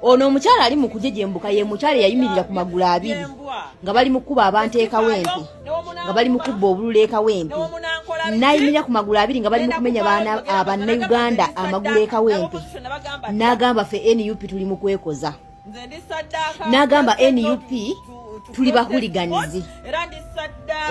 ono omukyala ali mu kujejembuka ye mukyala yayimirira ku magulu abiri nga bali mu kuba abantu ekawempe nga bali mu kubba obululu ekawempe nayimirira ku magulu abiri nga bali mu kumenya baana abannayuganda amagulu ekawempe n'agamba ffe NUP tuli mu kwekoza n'agamba NUP tuli bahuliganizi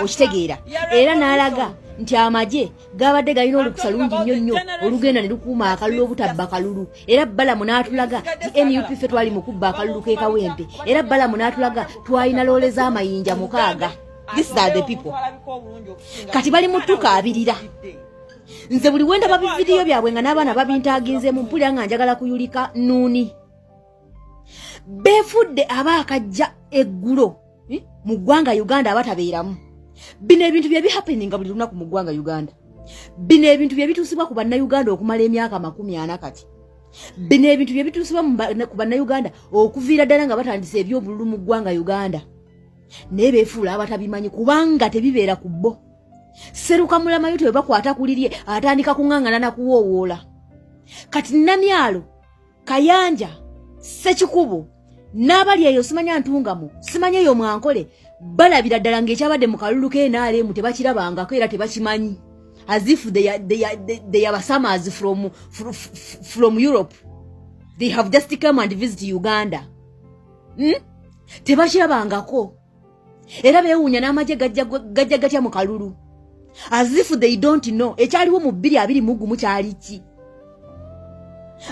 okitegeera era n'alaga nti amaje gabadde galina olukusa lungi nnyo olugenda ne lukuuma akalulu obutabba kalulu era Balamu n'atulaga ti NUP ffe twali mu kubba akalulu k'ekawempe era Balamu n'atulaga twalina loole z'amayinja 6. These are the people kati bali mu ttuka abirira nze buli wenda babividiyo byabwe nga n'abaana babintaaginzeemu mpulira nga njagala kuyulika nuuni beefudde abaakajja eggulo mu ggwanga Uganda abatabeeramu. Bino ebintu bye bihappeninga buli lunaku mu ggwanga Uganda. Bino ebintu bye bituusibwa ku bannayuganda okumala emyaka 40 kati. Bino ebintu bye bituusibwa ku bannayuganda okuviira ddala nga batandise ebyobululu mu ggwanga Uganda. Naye beefuula abatabimanyi kubanga tebibeera ku bo. Seruka mulamayo twe bakwata kulirye atandika kuŋŋaŋŋana na kuwoowoola. Kati Namyalo, Kayanja, Ssekikubo, n'abali eyo simanya ntungamu, simanya eyo Mwankole, balabira ddala ng'ekyabadde mu kalulu k'NRM tebakirabangako era tebakimanyi. As if they are summers from Europe. They have just come and visit Uganda. Tebakirabangako. Era beewuunya n'amagye gajja gatya mu kalulu. As if they don't know. Ekyaliwo mu 221 kyali ki?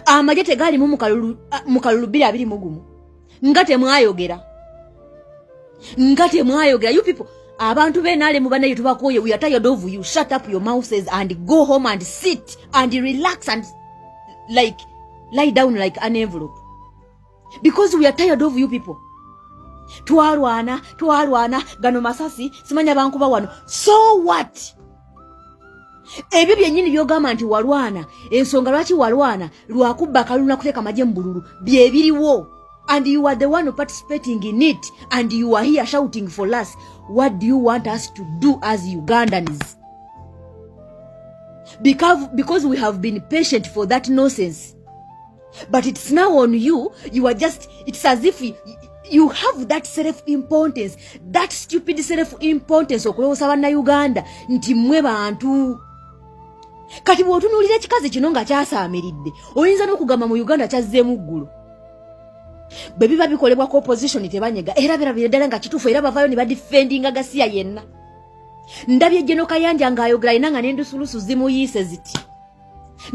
Amagye tegaalimu mu kalulu 221. Ngate mwayogera. You people, abantu benale mu banaye tubakoye, we are tired of you. Shut up your mouths and go home and sit and relax and lie down like an envelope. Because we are tired of you people. Twalwana, gano masasi, simanya bankuba wano. So what? Ebyo byennyini byogamba nti walwana, ensonga lwaki walwana, lwakubba kalulu kuteeka amagye mu bululu, bye biriwo. And you are the one participating in it, and you are here shouting for us. What do you want us to do as Ugandans? Because we have been patient for that nonsense. But it's now on you. You are just, it's as if you have that self-importance, that stupid self-importance okulowooza bannayuganda nti mmwe bantu. Kati bw'otunuulira ekikazi kino nga kyasaamiridde, oyinza n'okugamba mu Uganda kyazzeemu ggulu. Bwe biba bikolebwa ko opposition tebanyega era birabira ddala nga kituufu era bavayo ne badifendinga Gasiya yenna. Ndabye Jeno Kayanja ng'ayogera ina nga n'endusulusu zimuyiise ziti.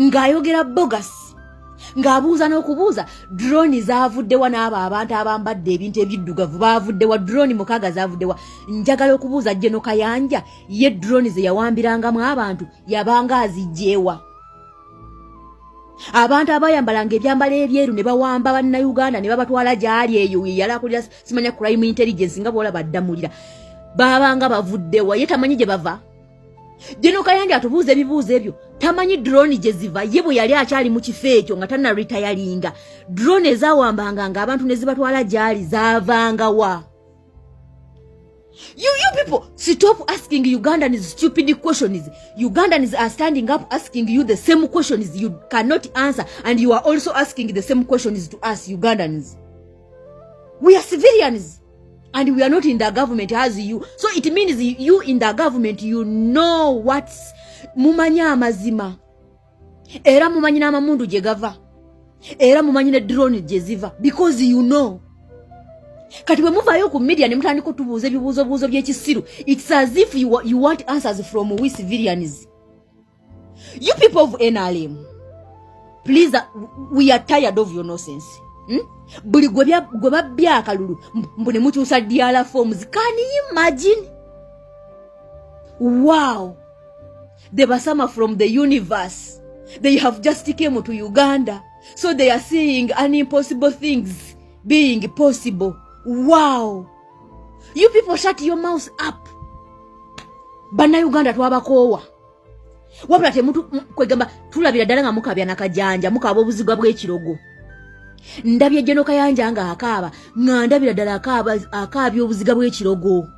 Ng'ayogera bogus. Ng'abuuza n'okubuuza drone zaavuddewa n'abo abantu abambadde ebintu ebiddugavu baavuddewa drone 6 zaavuddewa. Njagala okubuuza Jeno Kayanja ye drone ze yawambirangamu abantu yabanga azijjeewa. Abantu abayambalanga ebyambalo ebyeru ne bawamba bannayuganda ne babatwala gyali eyo yalakulira simanya crime intelligence nga bola baddamulira babanga bavuddewa ye tamanyi gye bava. Jeno Kayanja atubuuza ebibuuzo ebyo tamanyi drone gye ziva ye bwe yali akyali mu kifo ekyo nga tanna retiringa drone ezawambanga nga abantu ne zibatwala gyali zaavanga wa. You people, stop asking Ugandans stupid questions. Ugandans are standing up asking you the same questions you cannot answer, and you are also asking the same questions to us Ugandans. We are civilians, and we are not in the government as you. So it means you in the government, you know what's mumanya amazima. Era mumanyi n'amamundu gye gava. Era mumanyi ne drone gye ziva. Because you know. Kati bwe muvayo ku media ne mutandika tubuuza ebibuuzo by'ekisiru. It's as if you want answers from we civilians. You people of NRM, please, we are tired of your nonsense. Buli gwe babbya akalulu mbune mukyusa DRR forms. Can you imagine? Wow. The Basama from the universe. They have just came to Uganda. So they are seeing impossible things being possible. Wow. You people shut your mouths up. Bannayuganda twabakoowa. Wabula temutu kwegamba tulabira ddala nga mukabya nakajanja mukaba obuzigwa bw'ekirogo. Ndabye Jeno Kayanja nga akaaba nga ndabira ddala akaabya obuziga bw'ekirogo.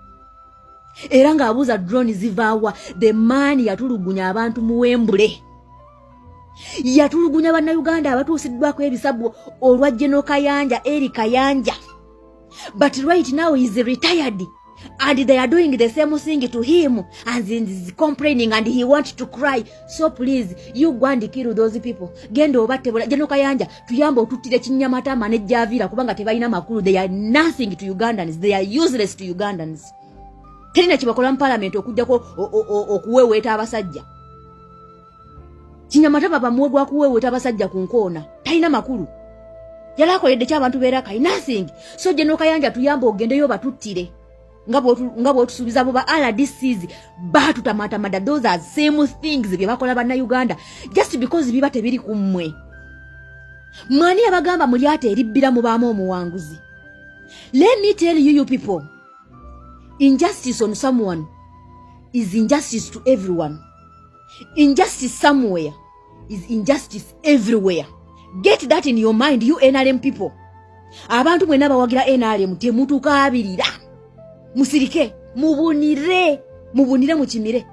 Era ng'abuuza drone zivaawa. The man yatulugunya abantu mu Wembule. Yatulugunya bannayuganda abatuusiddwako ebisabu olwa General Kayanja, Eri Kayanja. But right now he is retired. And they are doing the same thing to him. And he is complaining and he wants to cry. So please, you go and kill those people. Gendo obatebola. General Kayanja, tuyamba otutire Kinyamatama ne Javira kubanga tebalina makulu. They are nothing to Ugandans. They are useless to Ugandans. Terina kibakola mu parliament okujjako okuweweeta abasajja. Kinyamatama bamuwegwa kuweweeta abasajja ku nkoona. Talina makulu. Yalakoledde ky'abantu beeraka. Nothing. So General Kayanja tuyamba ogendeyo batuttire. Ngabo tusubiza bo ba RDCs batutamatama. Those are same things bye bakola bannayuganda just because biba tebiri kummwe. Mani abagamba muli ate eribbira mu baamu omuwanguzi. Let me tell you people, injustice on someone is injustice to everyone. Injustice somewhere is injustice everywhere. Get that in your mind, you NRM people. Abantu mwena bawagira NRM temutuka abirira. Musirike, mubunire mukimire.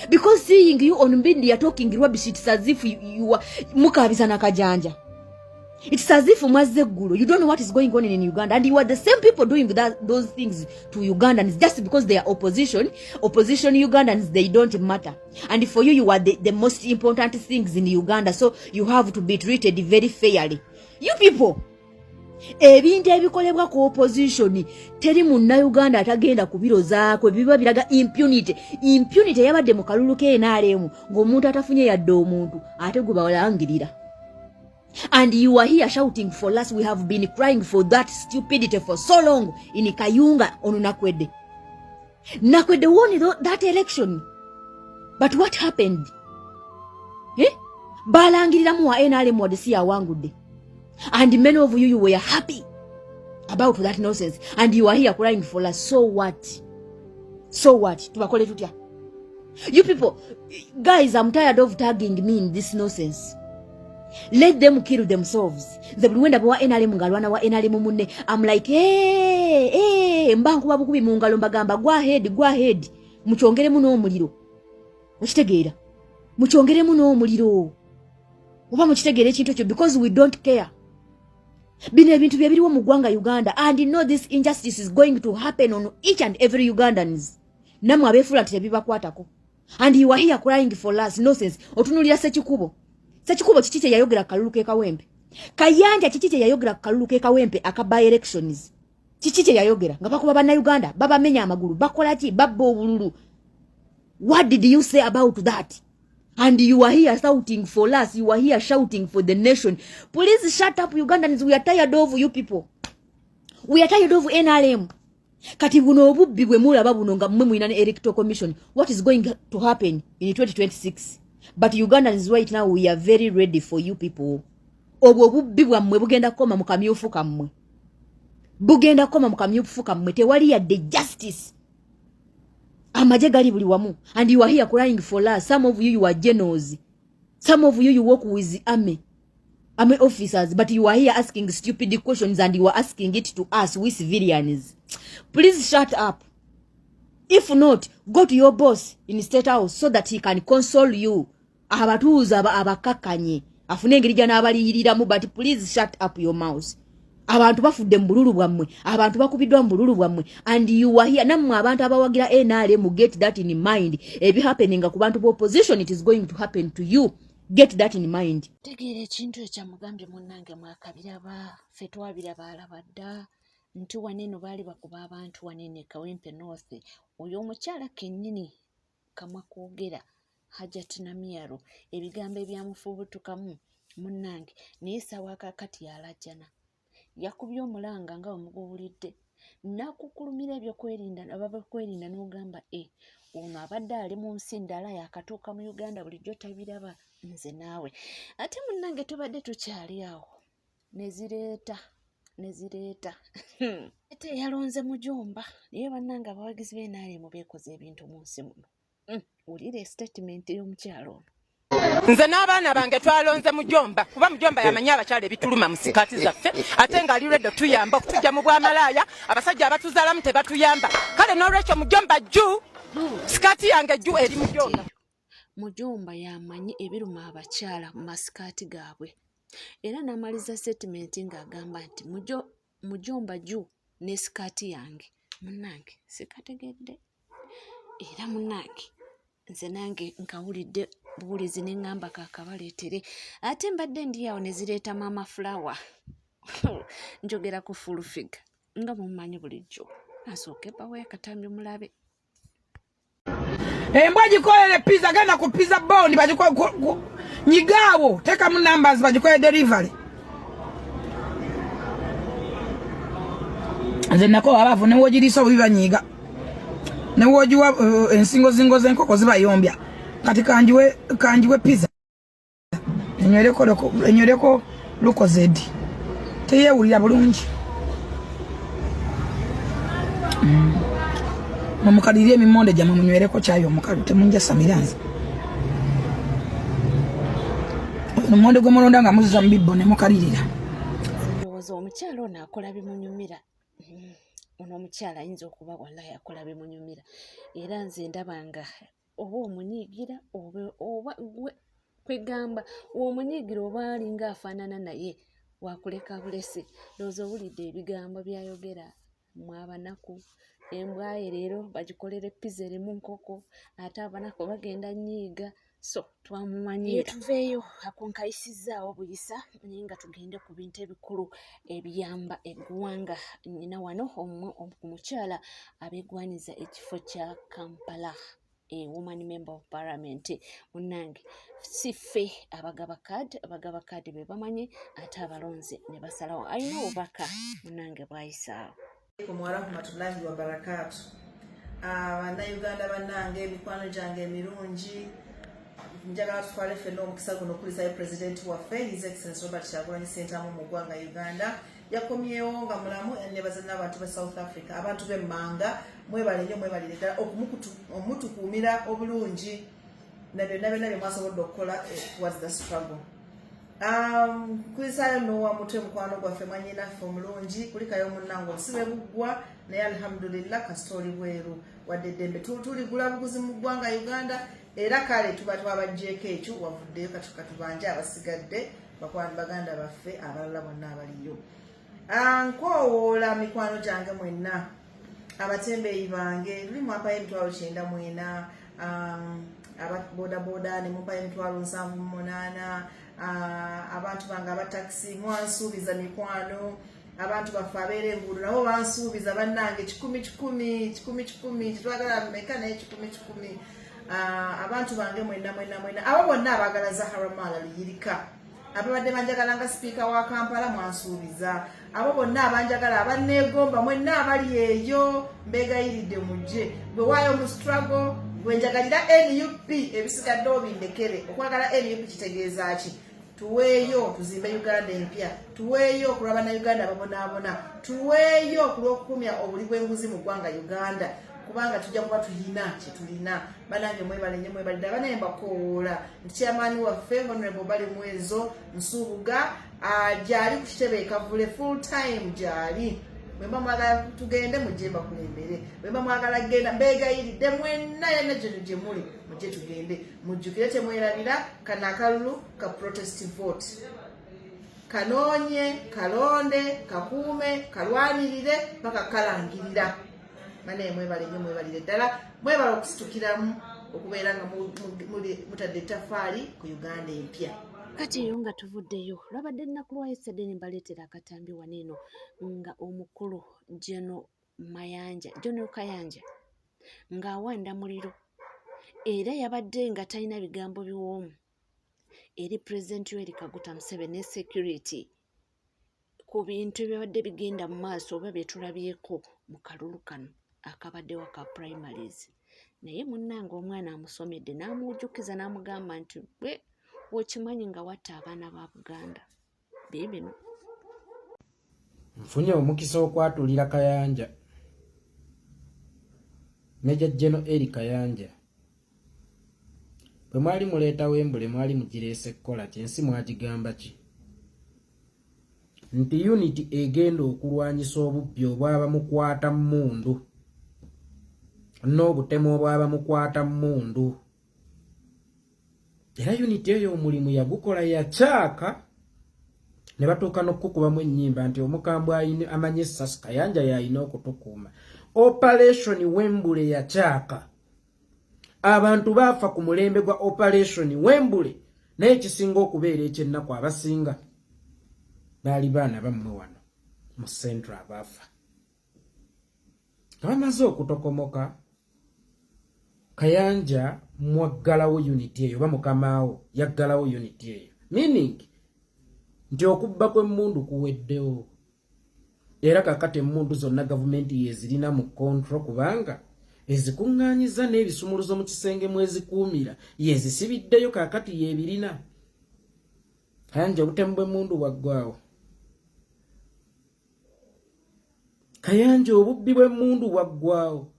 Because seeing you on media talking rubbish, it's as if you are mukabisa na kajanja. It's as if mazegulu. You don't know what is going on in Uganda, and you are the same people doing those things to Ugandans just because they are opposition. Opposition Ugandans, they don't matter. And for you, you are the most important things in Uganda, so you have to be treated very fairly. You people. Ebintu ebikolebwa ku opposition teri munna Uganda atagenda kubirozaako biba biraga impunity yabadde mu kalulu ke NRM ng'omuntu atafunye yadde omuntu ate gwe balangirira. And you are here shouting for us. We have been crying for that stupidity for so long in Kayunga on Nakwede. Nakwede won that election. But what happened? Balangirira mu wa NRM wadesi awangudde. And many of you were happy about that nonsense. And you are here crying for us. So what? So what? Tubakole tutya? You people, guys, I'm tired of tagging me in this nonsense. Let them kill themselves. The bluwenda bwa NRM ngalwana wa NRM munne. I'm like, hey, mbanku babukubi mu ngalo mbagamba, go ahead. Muchongere muno omuliro. Okitegeera. Muchongere muno omuliro. Oba mukitegeera ekintu ekyo because we don't care. Bino ebintu byebiriwo mu ggwanga Uganda, and you know this injustice is going to happen on each and every Ugandans. Namwe abeefula nti tebibakwatako. And you are here crying for us. Nonsense. Otunulira Sekikubo kiki kye yayogera kalulu ke Kawempe. Kayanja kiki kye yayogera kalulu ke Kawempe akaba elections. Kiki kye yayogera nga bakuba bannayuganda babamenya amagulu bakola ki babba obululu. What did you say about that? And you are here shouting for us. You are here shouting for the nation. Please shut up, Ugandans. We are tired of you people. We are tired of NRM. Kati buno obubbi bwe mulaba buno nga mmwe mwina electoral commission. What is going to happen in 2026? But Ugandans right now, we are very ready for you people. Obwo obubbi bwammwe bugenda koma mu kamyufu kammwe. Bugenda koma mu kamyufu kammwe. Tewali yadde justice. Amaje gali buli wamu. And you are here crying for us. Some of you are generals. Some of you work with army officers, but you are here asking stupid questions and you are asking it to us, we civilians. Please shut up. If not, go to your boss in State House so that he can console you. Abatuuza abakakanye. Afune engeri gy'ana abaliyiriramu, but please shut up your mouth. Abantu bafudde mu bululu bwammwe, abantu bakubiddwa mu bululu bwammwe, and you are here. Nammwe abantu abawagira NRM, get that in mind. Ebi happening ku bantu opposition, it is going to happen to you. Get that in mind. Tegeera ekintu ekyamugambye munnange mwakabiraba, ffe twabiraba alabadda, nti waneno baali bakuba abantu wanene Kawempe North. Oyo omukyala kennyini kamwa kwogera Hajjat Namyaro, ebigambo ebyamufubutukamu munnange, naye ssaawa kakati alajjana. Yakubye omulanga nga omugubulidde. Nakukulumira ebyokwerinda abakwerinda n'ogamba ono abadde ali mu nsi ndala yakatuuka mu Uganda bulijjo tabiraba nze naawe. Ate munnange tubadde tukyali awo. Nezireeta. Ate yalonze mujomba. Naye bannange abawagizi b'NRM beekoze ebintu mu nsi muno. Wulira statement y'omukyalo ono. Nze n'abaana bange twalonze mujomba kuba mujomba yamanya abakyala ebituluma mu sikaati zaffe ate ng'ali redo tuyamba okutujja mu bwamalaaya abasajja abatuzaalamu tebatuyamba kale n'olwekyo mujomba jju sikaati yange jju eri mujomba. mujomba yamanyi ebiruma abakyala mu masikaati gaabwe era n'amaliza statement ng'agamba nti mujomba ju ne sikaati yange munnange sikategedde era munnange nze nange nkawulidde buwulizi ne ŋŋamba kaakabaleetere ate mbadde ndi awo ne zireeta maama flower njogera ku full figure nga mumanyi bulijjo asooke bawe akatambi mulabe embwa gikolere pizza genda ku pizza bound nyigawo teka mu numbers bagikole delivery nze nako abavu ne wogiriisa obubi banyiga ne wogiwa ensingo zingo z'enkoko zibayombya kati kanjiwe pizza enywereko lukozedi teyewulira bulungi mumukalire emimonde gyamwe munywereko kyayo omukalu temunjasamira nze omumonde gw'omulonda nga muziza mu bibbo ne mukalirira ndowooza omukyala ono akola bimunyumira ono omukyala ayinza okuba wallahi akola bimunyumira era nze ndabanga oba omunyiigira oba kwegamba omunyiigira oba alinga afaanana naye wakuleka bulesi ndowooza owulidde ebigambo byayogera mwabanaku embwaye leero bagikolere pizza erimu nkoko ate abanaku bagenda nyiiga so twamumanyira tuveeyo akunkayisizaawo buyisa naye nga tugende ku bintu ebikulu ebiyamba eggwanga nyina wano omukyala abeegwaniza ekifo kya Kampala woman member of parliament munnange si ffe abagaba kaadi be bamanyi ate abalonzi ne basalawo alina obubaka munnange bwayisaawo Warahmatullahi wabarakatu. Bannayuganda bannange emikwano gyange emirungi njagala tutwale ffenna omukisa guno okulizayo pulezidenti waffe His Excellency Robert Kyagulanyi Ssentamu mu ggwanga Uganda yakomyewo nga mulamu nebaza n'abantu ba South Africa abantu b'emmanga mwebale nnyo mwebalire ddala okumutukuumira obulungi na byonna bye mwasobodde okukola towards the struggle. Kulisayo nowa mutwe mukwano gwaffe mwanyinaffe omulungi kulikayo munnange obusibe buggwa naye alhamdulillah kasitoli bweru wadde eddembe tuligula buguzi mu ggwanga Uganda era kale tuba twabajjeeko ekyo wavuddeyo katubanje abasigadde baganda baffe abalala bonna abaliyo. Nkowoola mikwano gyange mwenna abatembeeyi bange luli mwampayo emitwalo 94 ababodaboda ne mumpayo emitwalo 78 abantu bange abataxi mwansuubiza mikwano abantu baffe abeera enguudo nabo bansuubiza bannange 10 twagala meka naye 10 abantu bange mwenna abo bonna abaagala Zahara Mala Liyirika ababadde banjagala nga sipiika wa Kampala mwansuubiza abo bonna abanjagala abanneegomba mwenna abali eyo mbeegayiridde mujje bwe waayo mu struggle bwenjagalira NUP ebisigadde obindekere okwagala NUP kitegeeza ki tuweeyo tuzimbe Uganda empya tuweeyo okulaba na Uganda ababonaabona tuweeyo okulwokukumya obuli bw'enguzi mu ggwanga Uganda kubanga tujja kuba tulina kyetulina banange mwebale nnyo mwebalidde abanaye mbakowoola nti chairman waffe Honorable Bali Mwezo Nsubuga gyali ku kitebe ekavule full time gyali bwemba mwagala tugende mujje bakulembere bwemba mwagala genda mbeegayiridde mwenna yenna gye muli mujje tugende mujjukire temwerabira kana akalulu ka protest vote kanoonye kalonde kakuume kalwanirire paka kalangirira mane mwebale nnyo mwebalire ddala mwebala okusitukiramu okubeera nga mutadde ettafaali ku Uganda empya. Kati eyo nga tuvuddeyo lwabadde ennaku lwa yesterday ne mbaleetera akatambi waneeno nga omukulu General Kayanja ng'awanda muliro era yabadde nga talina bigambo biwoomu eri President Yoweri Kaguta Museveni ne security ku bintu ebyabadde bigenda mu maaso oba bye tulabyeko mu kalulu kano akabadde waka primaries naye munnange omwana amusomedde n'amujjukiza n'amugamba nti bwe okimanyi nga watta abaana ba Buganda biibino. Nfunye omukisa okwatulira Kayanja Major General Eri Kayanja bwe mwali muleetawo embule mwali mugireese kukola kyensi mwagigamba ki nti unity egenda okulwanyisa obubbi obwaba mukwata mmundu n'obutemu obwaba mukwata mmundu era unity eyo omulimu yagukola yakyaka ne batuuka n'okukubamu ennyimba nti omukambwe amanye essasi Kayanja yalina okutukuuma. Operation Wembule yakyaka, abantu baafa ku mulembe gwa Operation Wembule, naye ekisinga okubeera ekyennaku abasinga baali baana bammwe wano mu Central abaafa. Bamaze okutokomoka, Kayanja mwaggalawo unity eyo, bamukamaawo yaggalawo unity eyo, meaning nti okubba kw'emmundu kuweddewo. Era kakati emmundu zonna gavumenti yezirina mu control kubanga ezikuŋŋaanyiza n'ebisumuluzo mu kisenge mwezikuumira yezisibiddeyo kakati yebirina. Kayanja obutemu bw'emmundu bwaggwawo. Kayanja obubbi bw'emmundu bwaggwawo.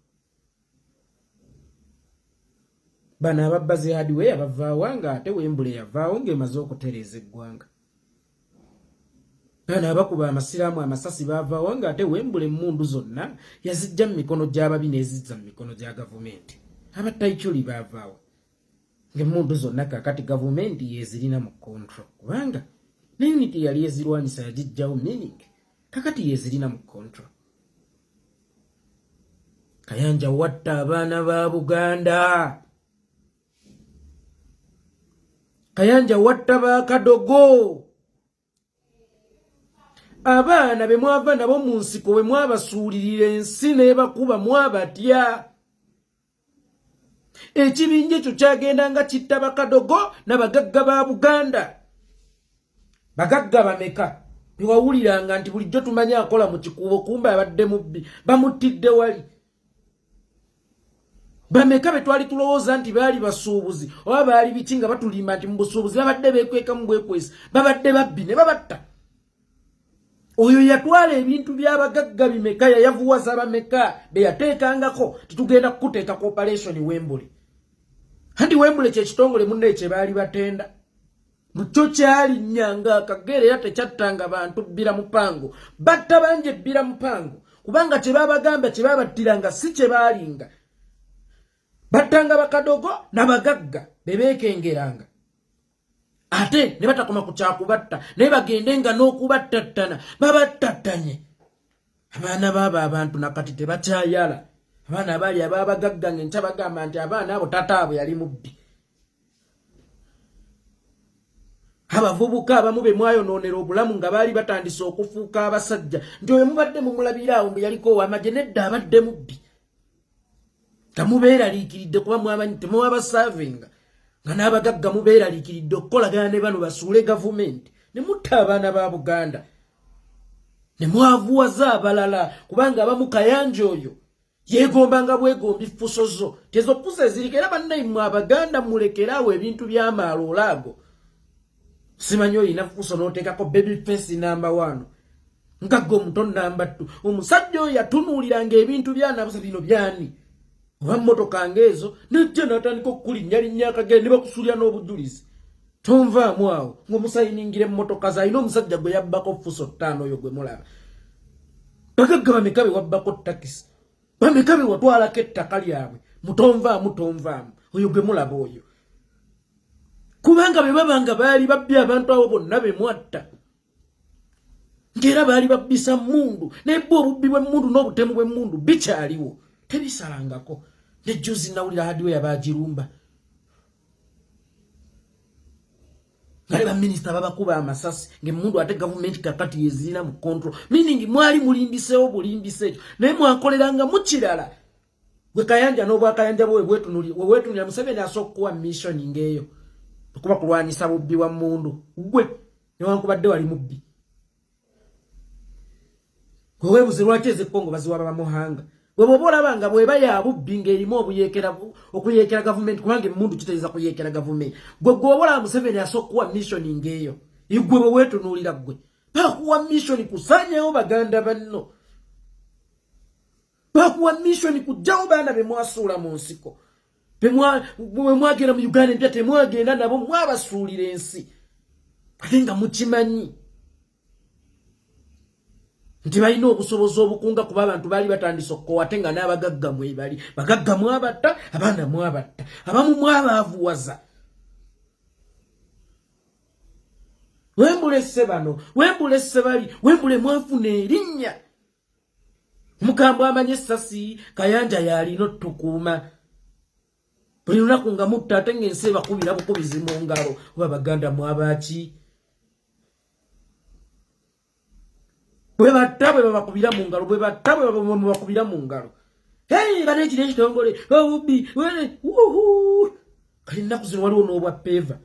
Bano ababbazi hardware bavaawo nga ate Wembule yavaawo ng'emaze okutereeza eggwanga. Bano abakuba amasiraamu amasasi bavaawo nga ate Wembule emmundu zonna yazijja mu mikono gy'ababi n'ezizza mu mikono gya gavumenti. Abatayiculi bavaawo ng'emmundu zonna kakati gavumenti yezirina mu control kubanga ne unity yali ezirwanyisa yagijjawo, meaning kakati yezirina mu control. Kayanja watta abaana ba Buganda. Kayanja watta ba Kadogo. Abaana be mwava nabo mu nsiko we mwabasuulirira ensi n'ebakuba mwabatya. Ekibinja ekyo kyagenda nga kitta Bakadogo n'abagagga ba Buganda. Bagagga bameka bewawuliranga nti bulijjo tumanya akola mu kikuubo kumba abadde mubbi bamuttidde wali. Bameka betwali tulowooza nti baali basuubuzi oba baali biki nga batulimba nti mu busuubuzi babadde beekweka mu bwekwesi babadde babbi ne babatta. Oyo yatwala ebintu by'abagagga bimeka yayavuwaza bameka be yateekangako titugenda kukuteeka ku Operation Wembule. Handi Wembule kye kitongole munne kye baali batenda. Mukyo kyali nnyanga akagere era tekyattanga bantu bbira mupango. Batta banje bbira mupango kubanga kye babagamba kye babattiranga si kye baalinga. Battanga Bakadogo n'abagagga bebeekengeranga. Ate ne batakoma ku kyakubatta naye bagendenga n'okubattattana babattattanye. Abaana baaba abantu nakati tebakyayala. Abaana abaali ababagagga ng'enkya bagamba nti abaana abo tataabwe yali mubbi. Abavubuka abamu be mwayonoonera obulamu nga baali batandise okufuuka abasajja nti oyo mubadde mumulabiraawo mbu yaliko ow'amagye nedda abadde mubbi. Tamubeeraliikiridde kuba mwamanyi temuwabasaavinga nga n'abagagga mubeeraliikiridde okukolagana ne bano basuule gavumenti ne mutta abaana ba Buganda ne mwavuwaza abalala kubanga abamu Kayanja oyo yeegombanga bwegombi ffusozo tezokkusa ezirika era bannayimmwe Abaganda mulekeraawo ebintu by'amaalolaago. Simanyi olina ffuso n'oteekako baby face number 1 nkagga omuto number 2 omusajja oyo yatunuuliranga ebintu byanabusa bino byani oba mmotoka ngeezo nejja n'atandika okukulinnya akagere ne bakusulya n'obujulizi. Tonvaamu awo ng'omusayiningire emmotoka ze alina omusajja gwe yabbako ffuso 5 oyo gwe mulaba. Bagagga bameka be wabbako takisi bameka be watwalako ettaka lyabwe mutonvaamu oyo gwe mulaba oyo. Kubanga be babanga baali babbi abantu abo bonna be mwatta. Ngera baali babbisa mmundu naye bo obubbi bw'emmundu n'obutemu bw'emmundu bikyaliwo tebisalangako. Nejjuzi nawulira hardware baagirumba nga baminisita babakuba amasasi ng'emmundu ate gavumenti kakati yezirina mu control, meaning mwali mulimbiseewo bulimbise ekyo naye mwakoleranga mu kirala. Gwe Kayanja n'obwakayanja bwe weetunulira Museveni asooka okuwa mission ng'eyo okuba kulwanyisa bubbi bwa mmundu gwe newankubadde wali mubbi. Gwe weebuze lwaki ez'ekkongo baziwaba bamuhanga bwe bwoba olabanga bw'eba ya bubbi ng'erimu okuyeekera gavumenti kubanga emmundu kitegeeza kuyeekera gavumenti. Gwe gwoba olaba Museveni asooka okuwa mission ng'eyo igwe bwe weetunuulira gwe bakuwa mission kusaanyawo Baganda banno. Bakuwa mission kujjawo baana be mwasuula mu nsiko. Bwe mwagenda mu Uganda empya temwagenda nabo mwabasuulira ensi ate nga mukimanyi nti balina obusobozi obukunga kuba abantu baali batandise okukowa ate nga n'abagagga mwebali. Bagagga mwabatta abaana mwabatta abamu mwabaavuwaza wembule sebano wembule sebali wembule mwafuna erinnya mukambwe amanye sasi Kayanja yali notukuuma buli lunaku nga mutta ate ng'ensi bakubira bukubizi mu ngalo oba baganda mwabaki bwe batta bwe babakubira mu ngalo bwe batta bwe babakubira mu ngalo bane ekiro ekitongole obubbi kali nnaku zino waliwo n'obwa peva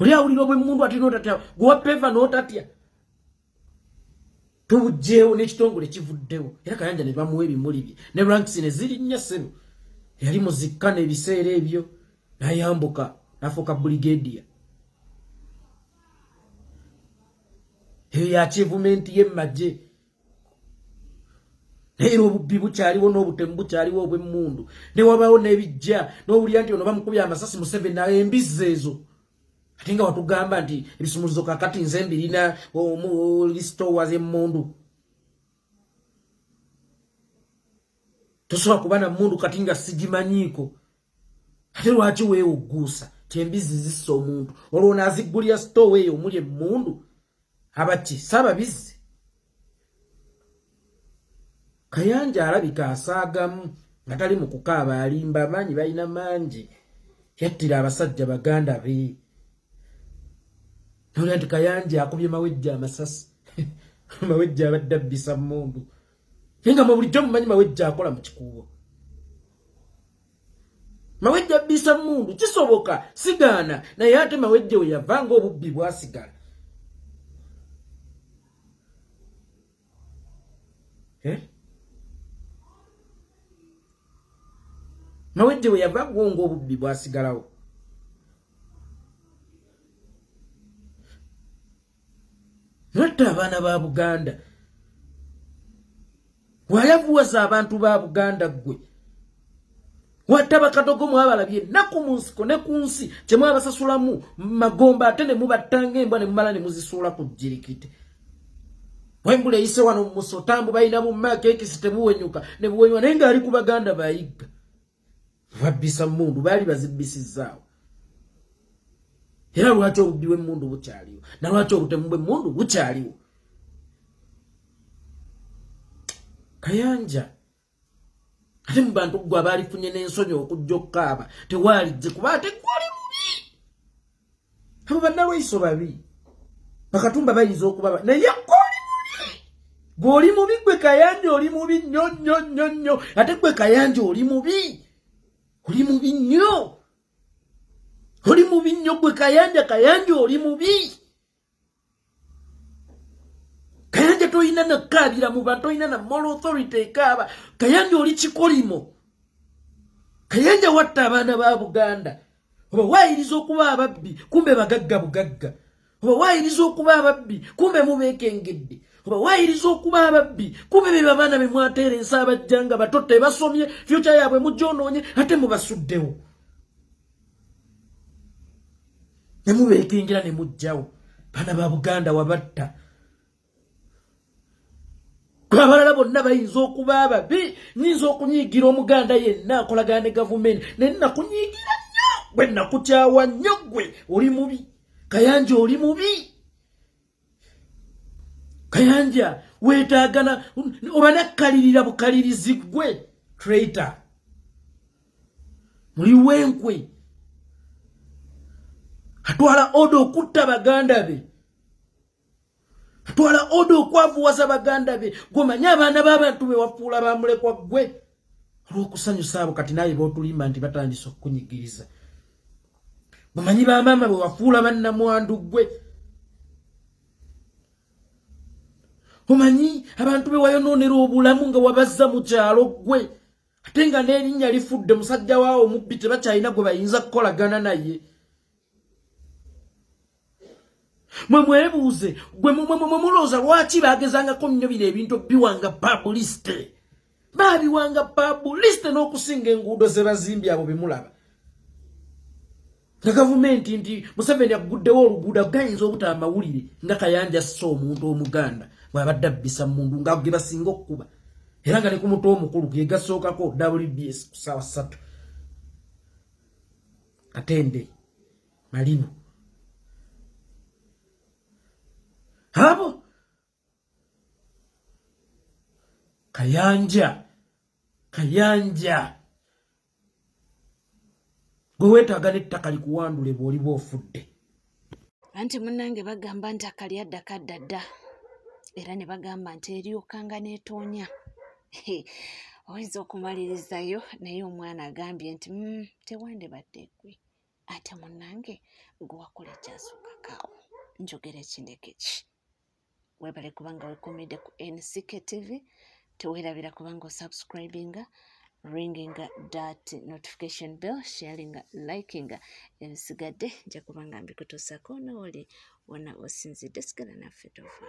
oli awulira obw'emmundu ate n'otatya gwe wa peva n'otatya tubugjeewo n'ekitongole kivuddewo era Kayanja ne bamuwa ebimuli bye ne ranks ne zirinnya ssebo yali muzikka n'ebiseera ebyo n'ayambuka n'afuuka brigadier eyo ya achievement y'emmagye naye obubbi bukyaliwo n'obutemu bukyaliwo obw'emmundu ne wabaawo n'ebijja n'owulira nti ono bamukubya amasasi Museveni embizi ezo ate nga watugamba nti ebisumuluzo kakati nze mbirina listowa z'emmundu tosobola kuba na mmundu kati nga sigimanyiiko ate lwaki weewugguusa tyembizi zissa omuntu olwo naazigulira stowa eyo omuli emmundu abaki sababizi Kayanja alabika asaagamu nga tali mu kukaaba alimba amaanyi balina mangi yattira abasajja baganda be nolya nti Kayanja akubye Mawejje amasasi Mawejje abadde abbisa mmundu yenga mu bulijjo mumanyi Mawejje akola mu kikuubo Mawejje abbisa mmundu kisoboka sigaana naye ate Mawejje we yavanga obubbi bwasigala Mawejje we yava gwongo obubbi bwasigalawo natta abaana ba Buganda wayavuwaza abantu ba Buganda gwe watta bakadogo mwabalabye ennaku mu nsiko ne ku nsi kyemwabasasulamu magomba ate ne mubattanga embwa ne mumala ne muzisuula ku jjirikiti wembule eyise wano mu Musotambu balina mu maaka ekisi tebuwenyuka ne buwenywa naye ng'ali ku Baganda bayigga babbisa mmundu baali bazibbisizaawo era lwaki obubbi bw'emmundu bukyaliwo na lwaki obutemu bw'emmundu bukyaliwo Kayanja ate mu bantu gwe abaalifunye n'ensonyi okujja okukaaba tewaalijje kuba ate gwali mubi abo bannalwaiso babi bakatumba bayinza okuba naye gwoli mubi gw'oli mubi gwe Kayanja oli mubi nnyo nnyo nnyo nnyo ate gwe Kayanja oli mubi oli mubi nnyo oli mubi nnyo gwe Kayanja oli mubi Kayanja toyina nakkaabira mu bantu toyina na moral authority ekaaba Kayanja oli kikolimo Kayanja watta abaana ba Buganda oba waayiriza okuba ababbi kumbe bagagga bugagga oba waayiriza okuba ababbi kumbe mubeekengedde oba waayiriza okuba ababbi kumbe be babaana be mwateera ensi abajjanga bato tebasomye fyuca yaabwe mugyonoonye ate mubasuddewo ne mubeekengira ne mujjawo baana ba Buganda wabatta abalala bonna bayinza okuba ababi nyinza okunyiigira omuganda yenna akolagana ne gavumenti ne nakunyiigira nnyo gwe nakukyawa nnyo gwe oli mubi Kayanja oli mubi Kayanja weetaagana oba nakkalirira bukalirizi gwe traitor muli wenkwe atwala odo okutta baganda be atwala odo okwavuwaza baganda be gwomanyi abaana b'abantu be wafuula bamulekwa gwe olw'okusanyusa abo kati naye b'otulimba nti batandise okukunyigiriza gwomanyi bamaama bwe wafuula bannamwandu gwe omanyi abantu be wayonoonera obulamu nga wabazza mu kyalo gwe ate nga n'erinnya lifudde musajja waawo omubbi tebakyalina gwe bayinza kukolagana naye mwe mwebuuze gwe mulowooza lwaki baagezangako nnyo bino ebintu biwanga babuliste baabiwanga babuliste n'okusinga enguudo ze bazimbye abo bemulaba nga gavumenti nti Museveni aguddewo oluguudo gayinza obutaba mawulire nga Kayanja ssa omuntu omuganda bw'abadde abbisa mmundu nga ge basinga okukuba era nga ne ku muto omukulu ge gasookako WBS ku ssaawa 3 Katende Malibu abo kayanja gwe weetaaga n'ettaka likuwandule bw'oli bw'ofudde. Anti munnange bagamba nti akali adda kaddadda era ne bagamba nti eryokanga n'etoonya. Oyinza okumalirizayo naye omwana agambye nti tewandibadde ggwe ate munnange gwe wakola ekyasuukakaawo. Njogera ekindeke ki? Weebale kubanga weekuumidde ku NCK TV. Teweerabira kubanga osubscribinga, ringinga that notification bell, sharinga, likinga. Ebisigadde nja kubanga mbikutuusako n'oli wonna osinzidde. Sigala naffe tova.